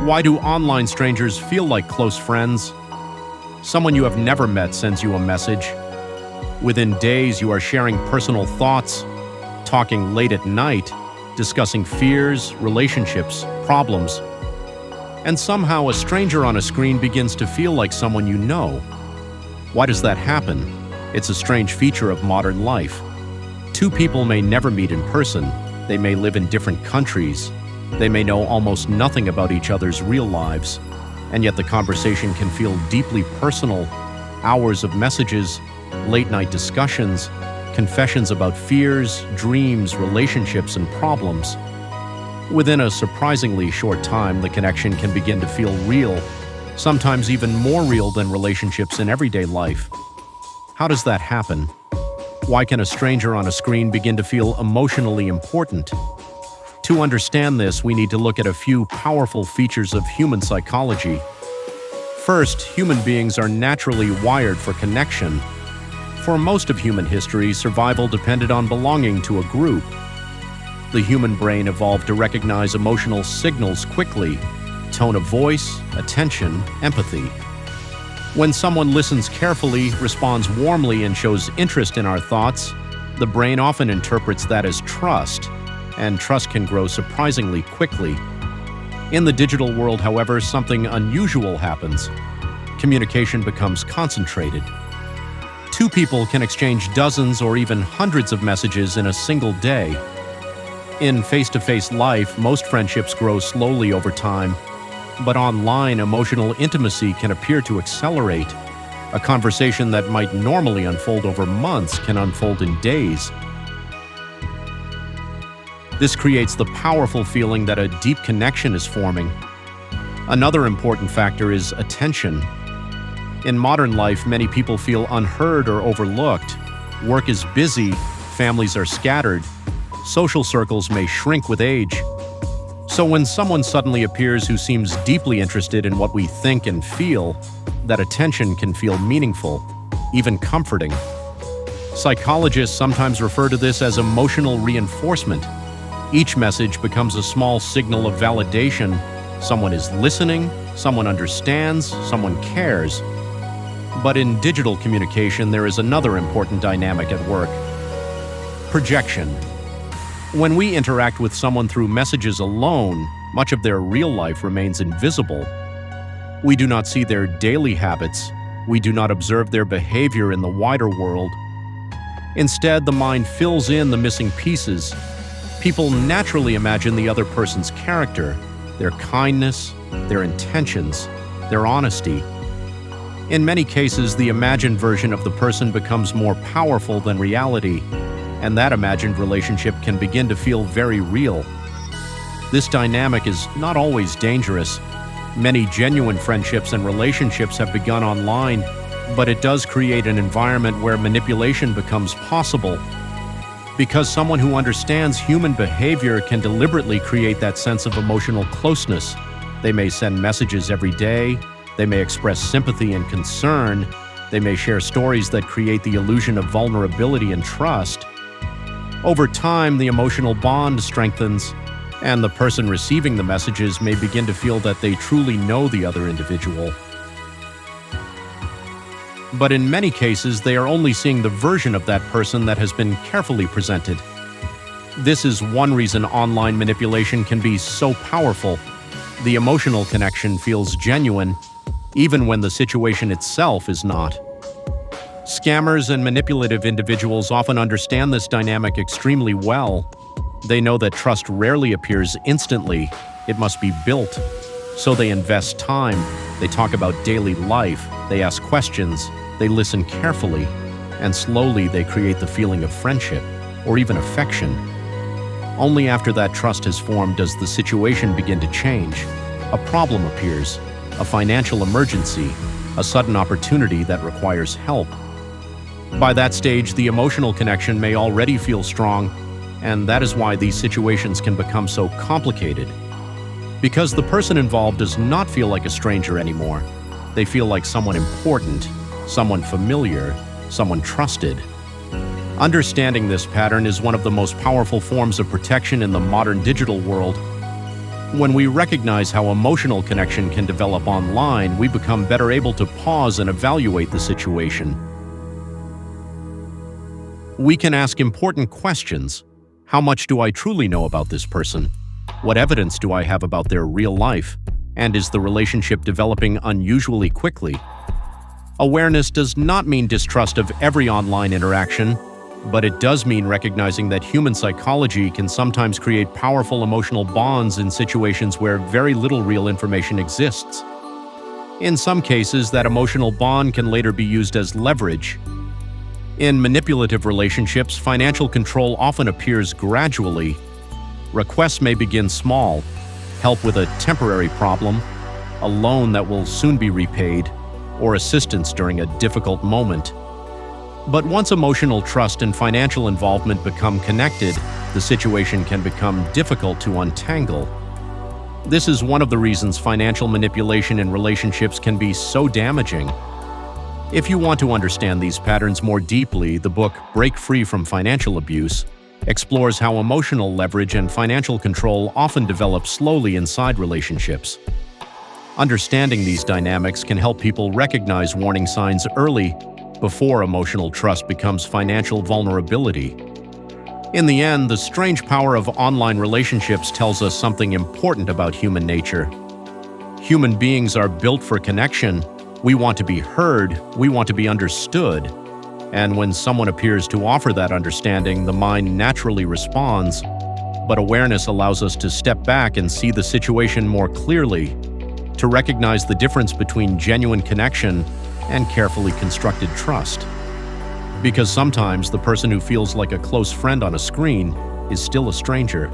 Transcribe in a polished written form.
Why do online strangers feel like close friends? Someone you have never met sends you a message. Within days, you are sharing personal thoughts, talking late at night, discussing fears, relationships, problems. And somehow a stranger on a screen begins to feel like someone you know. Why does that happen? It's a strange feature of modern life. Two people may never meet in person. They may live in different countries. They may know almost nothing about each other's real lives. And yet the conversation can feel deeply personal. Hours of messages, late-night discussions, confessions about fears, dreams, relationships, and problems. Within a surprisingly short time, the connection can begin to feel real, sometimes even more real than relationships in everyday life. How does that happen? Why can a stranger on a screen begin to feel emotionally important? To understand this, we need to look at a few powerful features of human psychology. First, human beings are naturally wired for connection. For most of human history, survival depended on belonging to a group. The human brain evolved to recognize emotional signals quickly: tone of voice, attention, empathy. When someone listens carefully, responds warmly, and shows interest in our thoughts, the brain often interprets that as trust, and trust can grow surprisingly quickly. In the digital world, however, something unusual happens. Communication becomes concentrated. Two people can exchange dozens or even hundreds of messages in a single day. In face-to-face life, most friendships grow slowly over time, but online, emotional intimacy can appear to accelerate. A conversation that might normally unfold over months can unfold in days. This creates the powerful feeling that a deep connection is forming. Another important factor is attention. In modern life, many people feel unheard or overlooked. Work is busy, families are scattered, social circles may shrink with age. So when someone suddenly appears who seems deeply interested in what we think and feel, that attention can feel meaningful, even comforting. Psychologists sometimes refer to this as emotional reinforcement. Each message becomes a small signal of validation. Someone is listening, someone understands, someone cares. But in digital communication, there is another important dynamic at work: projection. When we interact with someone through messages alone, much of their real life remains invisible. We do not see their daily habits. We do not observe their behavior in the wider world. Instead, the mind fills in the missing pieces. People naturally imagine the other person's character, their kindness, their intentions, their honesty. In many cases, the imagined version of the person becomes more powerful than reality, and that imagined relationship can begin to feel very real. This dynamic is not always dangerous. Many genuine friendships and relationships have begun online, but it does create an environment where manipulation becomes possible. Because someone who understands human behavior can deliberately create that sense of emotional closeness. They may send messages every day, they may express sympathy and concern, they may share stories that create the illusion of vulnerability and trust. Over time, the emotional bond strengthens, and the person receiving the messages may begin to feel that they truly know the other individual. But in many cases, they are only seeing the version of that person that has been carefully presented. This is one reason online manipulation can be so powerful. The emotional connection feels genuine, even when the situation itself is not. Scammers and manipulative individuals often understand this dynamic extremely well. They know that trust rarely appears instantly. It must be built. So they invest time, they talk about daily life, they ask questions, they listen carefully, and slowly they create the feeling of friendship, or even affection. Only after that trust has formed does the situation begin to change. A problem appears, a financial emergency, a sudden opportunity that requires help. By that stage, the emotional connection may already feel strong, and that is why these situations can become so complicated. Because the person involved does not feel like a stranger anymore. They feel like someone important, someone familiar, someone trusted. Understanding this pattern is one of the most powerful forms of protection in the modern digital world. When we recognize how emotional connection can develop online, we become better able to pause and evaluate the situation. We can ask important questions. How much do I truly know about this person? What evidence do I have about their real life? And is the relationship developing unusually quickly? Awareness does not mean distrust of every online interaction, but it does mean recognizing that human psychology can sometimes create powerful emotional bonds in situations where very little real information exists. In some cases, that emotional bond can later be used as leverage. In manipulative relationships, financial control often appears gradually. Requests may begin small: help with a temporary problem, a loan that will soon be repaid, or assistance during a difficult moment. But once emotional trust and financial involvement become connected, the situation can become difficult to untangle. This is one of the reasons financial manipulation in relationships can be so damaging. If you want to understand these patterns more deeply, the book Break Free from Financial Abuse explores how emotional leverage and financial control often develop slowly inside relationships. Understanding these dynamics can help people recognize warning signs early, before emotional trust becomes financial vulnerability. In the end, the strange power of online relationships tells us something important about human nature. Human beings are built for connection. We want to be heard, we want to be understood. And when someone appears to offer that understanding, the mind naturally responds. But awareness allows us to step back and see the situation more clearly, to recognize the difference between genuine connection and carefully constructed trust. Because sometimes the person who feels like a close friend on a screen is still a stranger.